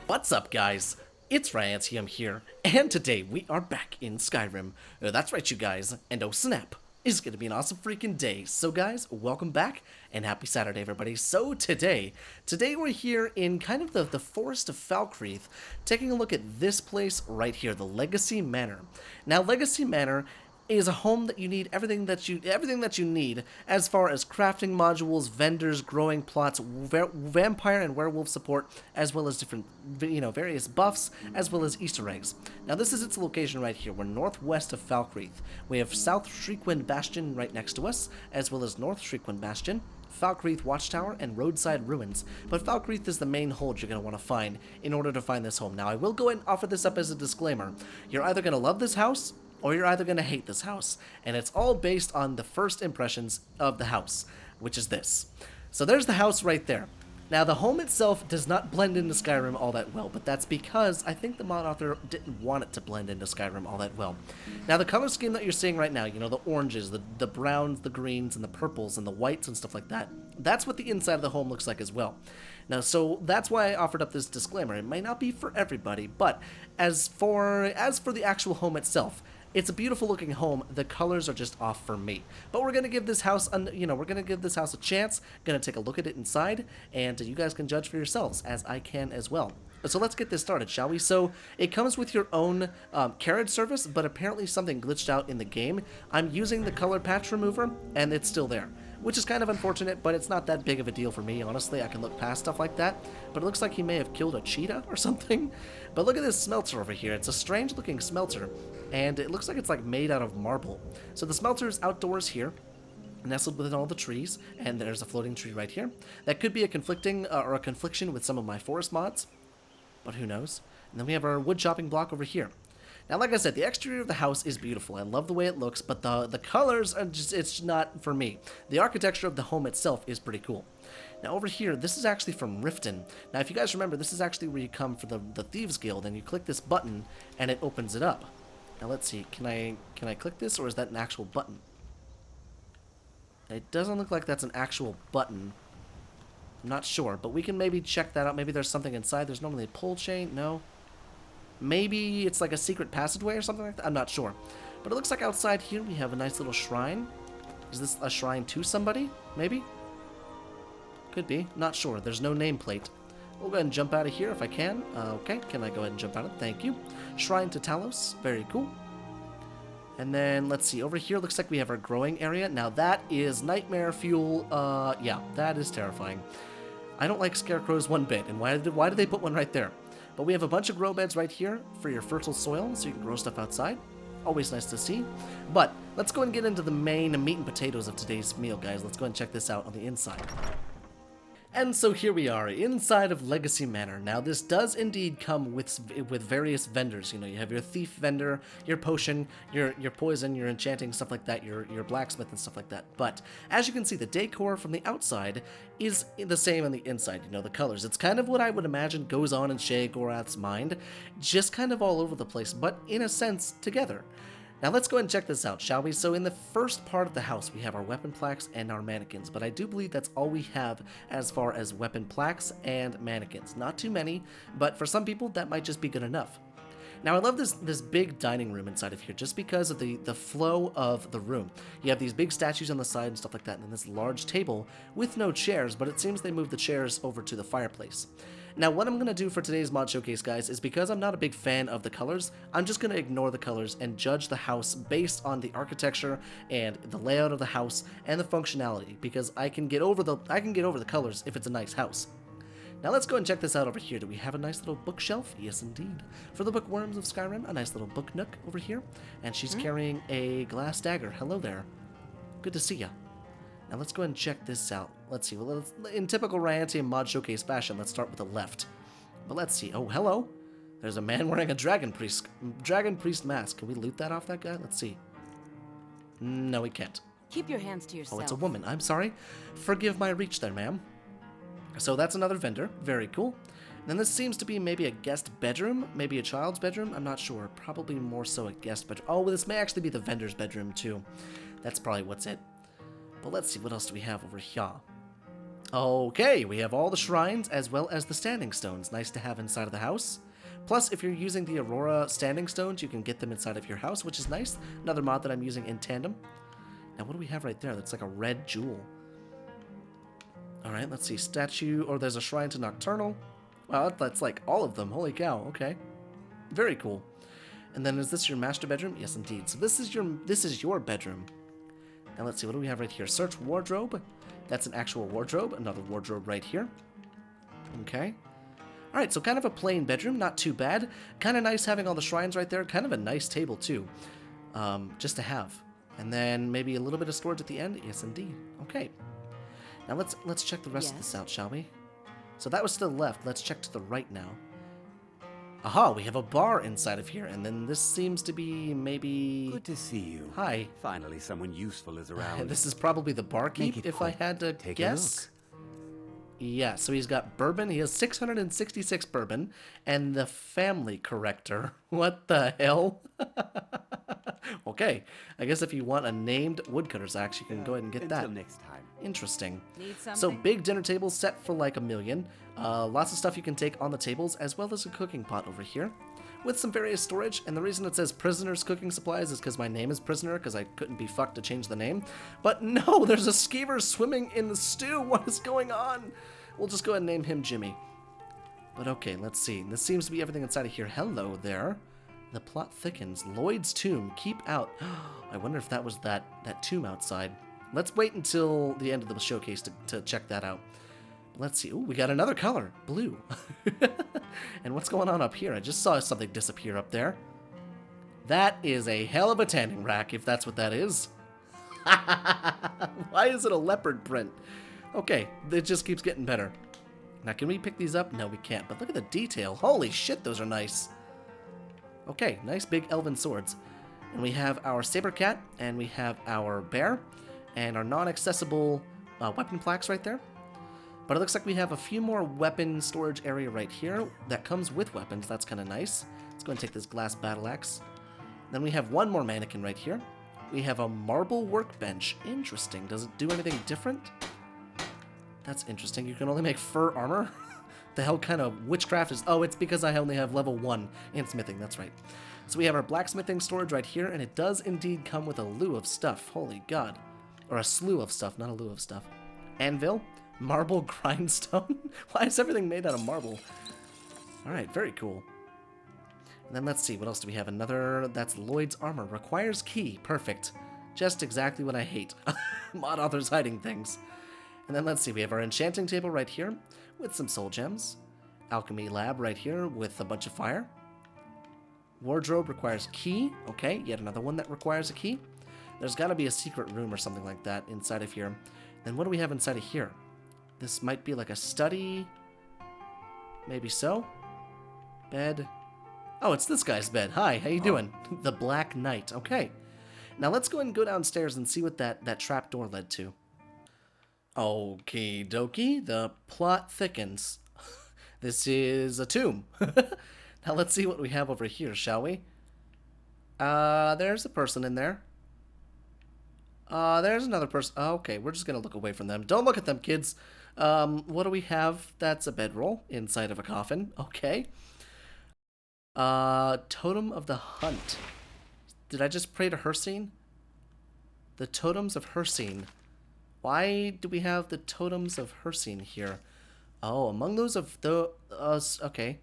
What's up, guys? It's Rantium here, and today we are back in Skyrim. That's right, you guys, and oh snap, it's gonna be an awesome freaking day. So guys, welcome back, and happy Saturday, everybody. So today we're here in kind of the forest of Falkreath, taking a look at this place right here, the Legacy Manor. Now, Legacy Manor is a home that you need everything that you need as far as crafting modules, vendors, growing plots, vampire and werewolf support, as well as different various buffs, as well as Easter eggs. Now this is its location right here. We're northwest of Falkreath. We have South Shriekwind Bastion right next to us, as well as North Shriekwind Bastion, Falkreath Watchtower, and Roadside Ruins. But Falkreath is the main hold you're going to want to find in order to find this home. Now I will go ahead and offer this up as a disclaimer. You're either going to love this house, or you're either going to hate this house, and it's all based on the first impressions of the house, which is this. So there's the house right there. Now the home itself does not blend into Skyrim all that well, but that's because I think the mod author didn't want it to blend into Skyrim all that well. Now the color scheme that you're seeing right now, the oranges, the browns, the greens, and the purples, and the whites and stuff like that, that's what the inside of the home looks like as well. Now, so that's why I offered up this disclaimer. It might not be for everybody, but as for the actual home itself, it's a beautiful looking home. The colors are just off for me. But we're going to give this house a chance. Going to take a look at it inside, and you guys can judge for yourselves, as I can as well. So let's get this started, shall we? So it comes with your own carriage service, but apparently something glitched out in the game. I'm using the color patch remover, and it's still there, which is kind of unfortunate, but it's not that big of a deal for me, honestly. I can look past stuff like that, but it looks like he may have killed a cheetah or something. But look at this smelter over here. It's a strange looking smelter, and it looks like it's like made out of marble. So the smelter is outdoors here, nestled within all the trees, and there's a floating tree right here. That could be a confliction with some of my forest mods, but who knows. And then we have our wood chopping block over here. Now, like I said, the exterior of the house is beautiful. I love the way it looks, but the colors are it's not for me. The architecture of the home itself is pretty cool. Now, over here, this is actually from Riften. Now, if you guys remember, this is actually where you come for the Thieves Guild, and you click this button, and it opens it up. Now, let's see. Can I click this, or is that an actual button? It doesn't look like that's an actual button. I'm not sure, but we can maybe check that out. Maybe there's something inside. There's normally a pull chain. No. Maybe it's like a secret passageway or something like that. I'm not sure. But it looks like outside here we have a nice little shrine. Is this a shrine to somebody? Maybe? Could be. Not sure. There's no nameplate. We'll go ahead and jump out of here if I can. Okay, can I go ahead and jump out of it? Thank you. Shrine to Talos. Very cool. And then, let's see. Over here looks like we have our growing area. Now that is nightmare fuel. Yeah, that is terrifying. I don't like scarecrows one bit. And why did they put one right there? But we have a bunch of grow beds right here for your fertile soil, so you can grow stuff outside. Always nice to see. But let's go and get into the main meat and potatoes of today's meal, guys. Let's go and check this out on the inside. And so here we are, inside of Legacy Manor. Now, this does indeed come with various vendors. You have your thief vendor, your potion, your poison, your enchanting, stuff like that, your blacksmith and stuff like that. But as you can see, the decor from the outside is the same on the inside. The colors. It's kind of what I would imagine goes on in Shay Gorath's mind, just kind of all over the place, but in a sense, together. Now let's go ahead and check this out, shall we? So in the first part of the house, we have our weapon plaques and our mannequins, but I do believe that's all we have as far as weapon plaques and mannequins. Not too many, but for some people, that might just be good enough. Now I love this big dining room inside of here, just because of the flow of the room. You have these big statues on the side and stuff like that, and then this large table with no chairs, but it seems they moved the chairs over to the fireplace. Now, what I'm going to do for today's mod showcase, guys, is because I'm not a big fan of the colors, I'm just going to ignore the colors and judge the house based on the architecture and the layout of the house and the functionality, because I can get over the colors if it's a nice house. Now let's go and check this out over here. Do we have a nice little bookshelf? Yes, indeed. For the bookworms of Skyrim, a nice little book nook over here, and she's carrying a glass dagger. Hello there. Good to see ya. Now let's go ahead and check this out. Let's see. Well, in typical Rantium mod showcase fashion, let's start with the left. But let's see. Oh, hello. There's a man wearing a dragon priest mask. Can we loot that off that guy? Let's see. No, we can't. Keep your hands to yourself. Oh, it's a woman. I'm sorry. Forgive my reach there, ma'am. So that's another vendor. Very cool. Then this seems to be maybe a guest bedroom, maybe a child's bedroom. I'm not sure. Probably more so a guest bedroom. Oh, well, this may actually be the vendor's bedroom too. That's probably what's it. But let's see, what else do we have over here? Okay, we have all the shrines as well as the standing stones. Nice to have inside of the house. Plus, if you're using the Aurora standing stones, you can get them inside of your house, which is nice. Another mod that I'm using in tandem. Now, what do we have right there? That's like a red jewel. Alright, let's see. Statue, or there's a shrine to Nocturnal. Wow, that's like all of them. Holy cow, okay. Very cool. And then is this your master bedroom? Yes, indeed. So this is your bedroom. Now let's see, what do we have right here? Search wardrobe. That's an actual wardrobe. Another wardrobe right here. Okay. Alright, so kind of a plain bedroom, not too bad. Kind of nice having all the shrines right there. Kind of a nice table too. Just to have. And then maybe a little bit of storage at the end. Yes, indeed. Okay. Now let's check the rest of this out, shall we? So that was to the left. Let's check to the right now. Aha, we have a bar inside of here, and then this seems to be maybe... Good to see you. Hi. Finally, someone useful is around. This is probably the barkeep, if I had to guess. Yeah, so he's got bourbon. He has 666 bourbon, and the family corrector. What the hell? Okay, I guess if you want a named woodcutter's axe, you can go ahead and get that. Until next time. Interesting. Need something? So big dinner table set for like $1 million. Lots of stuff you can take on the tables, as well as a cooking pot over here, with some various storage. And the reason it says Prisoner's Cooking Supplies is because my name is Prisoner, because I couldn't be fucked to change the name. But no, there's a skeever swimming in the stew. What is going on? We'll just go ahead and name him Jimmy. But okay, let's see. This seems to be everything inside of here. Hello there. The plot thickens. Lloyd's tomb. Keep out. I wonder if that was that tomb outside. Let's wait until the end of the showcase to check that out. Let's see. Ooh, we got another color. Blue. And what's going on up here? I just saw something disappear up there. That is a hell of a tanning rack, if that's what that is. Why is it a leopard print? Okay, it just keeps getting better. Now, can we pick these up? No, we can't. But look at the detail. Holy shit, those are nice. Okay, nice big elven swords. And we have our saber cat, and we have our bear, and our non-accessible weapon plaques right there. But it looks like we have a few more weapon storage area right here that comes with weapons. That's kind of nice. Let's go and take this glass battle axe. Then we have one more mannequin right here. We have a marble workbench. Interesting. Does it do anything different? That's interesting. You can only make fur armor? The hell kind of witchcraft is... Oh, it's because I only have level 1 in smithing. That's right. So we have our blacksmithing storage right here, and it does indeed come with a lieu of stuff. Holy God. Or a slew of stuff, not a lieu of stuff. Anvil. Marble grindstone. Why is everything made out of marble? Alright, very cool. And then let's see, what else do we have? Another... That's Lloyd's armor. Requires key. Perfect. Just exactly what I hate. Mod authors hiding things. And then let's see, we have our enchanting table right here with some soul gems. Alchemy lab right here with a bunch of fire. Wardrobe requires key. Okay, yet another one that requires a key. There's got to be a secret room or something like that inside of here. Then what do we have inside of here? This might be like a study. Maybe so. Bed. Oh, it's this guy's bed. Hi, how you doing? The Black Knight. Okay. Now let's go and go downstairs and see what that trap door led to. Okie dokie, the plot thickens. This is a tomb. Now let's see what we have over here, shall we? There's a person in there. There's another person. Okay, we're just gonna look away from them. Don't look at them, kids. What do we have? That's a bedroll inside of a coffin. Okay. Totem of the Hunt. Did I just pray to Hersine? The Totems of Hersine. Why do we have the Totems of Hersine here? Oh, among those of the... okay.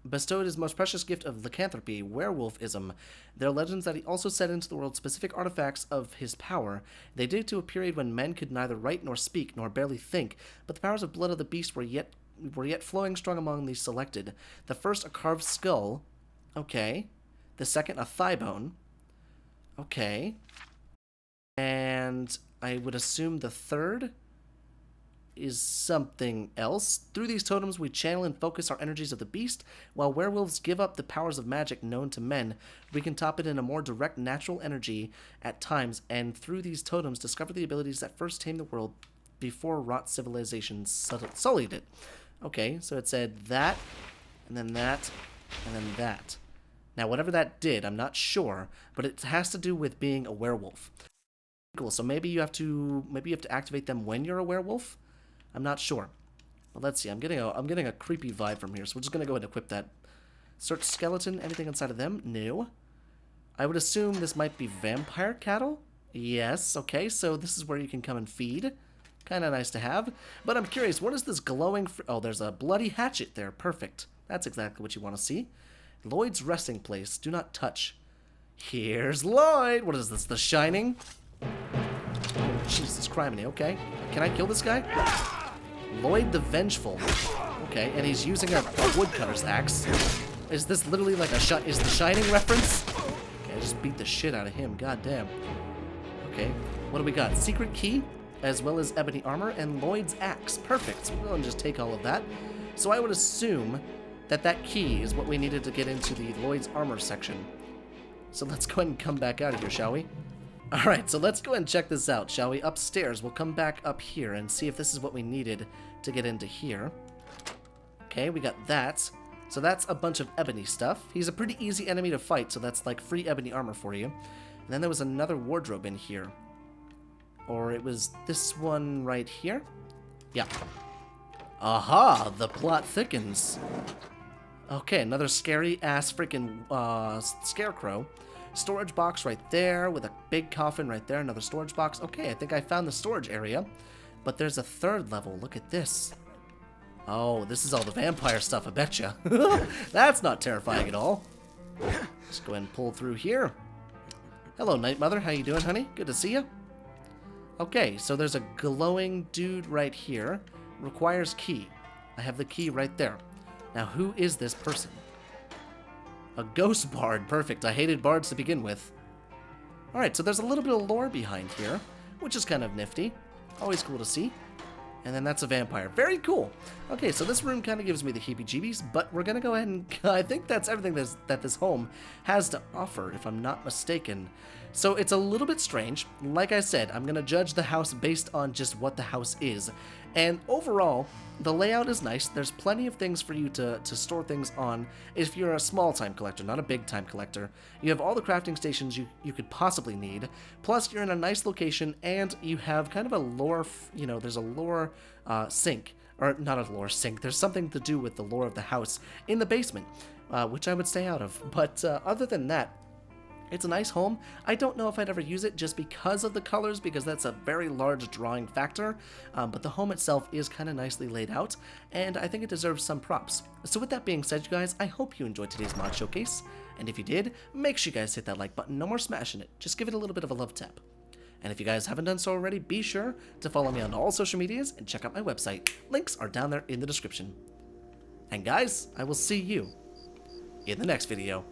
Bestowed his most precious gift of lycanthropy, werewolfism. There are legends that he also set into the world specific artifacts of his power. They date to a period when men could neither write nor speak, nor barely think, but the powers of blood of the beast were yet flowing strong among these selected. The first, a carved skull. Okay. The second, a thigh bone. Okay. And I would assume the third is something else. Through these totems, we channel and focus our energies of the beast. While werewolves give up the powers of magic known to men, we can top it in a more direct natural energy at times, and through these totems, discover the abilities that first tamed the world before rot civilizations sullied it. Okay, so it said that, and then that, and then that. Now, whatever that did, I'm not sure, but it has to do with being a werewolf. Cool. So maybe you have to activate them when you're a werewolf. I'm not sure. Well, let's see. I'm getting a creepy vibe from here, so we're just gonna go ahead and equip that. Search skeleton. Anything inside of them? No. I would assume this might be vampire cattle. Yes. Okay. So this is where you can come and feed. Kind of nice to have. But I'm curious. What is this glowing? Oh, there's a bloody hatchet there. Perfect. That's exactly what you want to see. Lloyd's resting place. Do not touch. Here's Lloyd. What is this? The Shining? Oh, Jesus criminy. Okay. Can I kill this guy? Lloyd the Vengeful. Okay, and he's using a woodcutter's axe. Is this literally like is the Shining reference? Okay, I just beat the shit out of him. God damn. Okay, what do we got? Secret key, as well as ebony armor, and Lloyd's axe. Perfect. So we'll go and just take all of that. So I would assume that key is what we needed to get into the Lloyd's armor section. So let's go ahead and come back out of here, shall we? Alright, so let's go ahead and check this out, shall we? Upstairs, we'll come back up here and see if this is what we needed to get into here. Okay, we got that. So that's a bunch of ebony stuff. He's a pretty easy enemy to fight, so that's like free ebony armor for you. And then there was another wardrobe in here. Or it was this one right here? Yeah. Aha! The plot thickens. Okay, another scary-ass freaking scarecrow. Storage box right there with a big coffin right there. Another storage box. Okay, I think I found the storage area. But there's a third level. Look at this. Oh, this is all the vampire stuff, I betcha. That's not terrifying at all. Let's go ahead and pull through here. Hello, Night Mother. How you doing, honey? Good to see you. Okay, so there's a glowing dude right here. Requires key. I have the key right there. Now, who is this person? A ghost bard. Perfect. I hated bards to begin with. Alright, so there's a little bit of lore behind here, which is kind of nifty. Always cool to see. And then that's a vampire. Very cool. Okay, so this room kind of gives me the heebie-jeebies, but we're going to go ahead and... I think that's everything that this home has to offer, if I'm not mistaken. So it's a little bit strange. Like I said, I'm going to judge the house based on just what the house is. And overall, the layout is nice. There's plenty of things for you to store things on if you're a small-time collector, not a big-time collector. You have all the crafting stations you could possibly need. Plus, you're in a nice location, and you have kind of a lore, there's a lore sink. Or not a lore sink. There's something to do with the lore of the house in the basement, which I would stay out of. But other than that, it's a nice home. I don't know if I'd ever use it just because of the colors, because that's a very large drawing factor, but the home itself is kind of nicely laid out, and I think it deserves some props. So with that being said, you guys, I hope you enjoyed today's mod showcase, and if you did, make sure you guys hit that like button. No more smashing it. Just give it a little bit of a love tap. And if you guys haven't done so already, be sure to follow me on all social medias and check out my website. Links are down there in the description. And guys, I will see you in the next video.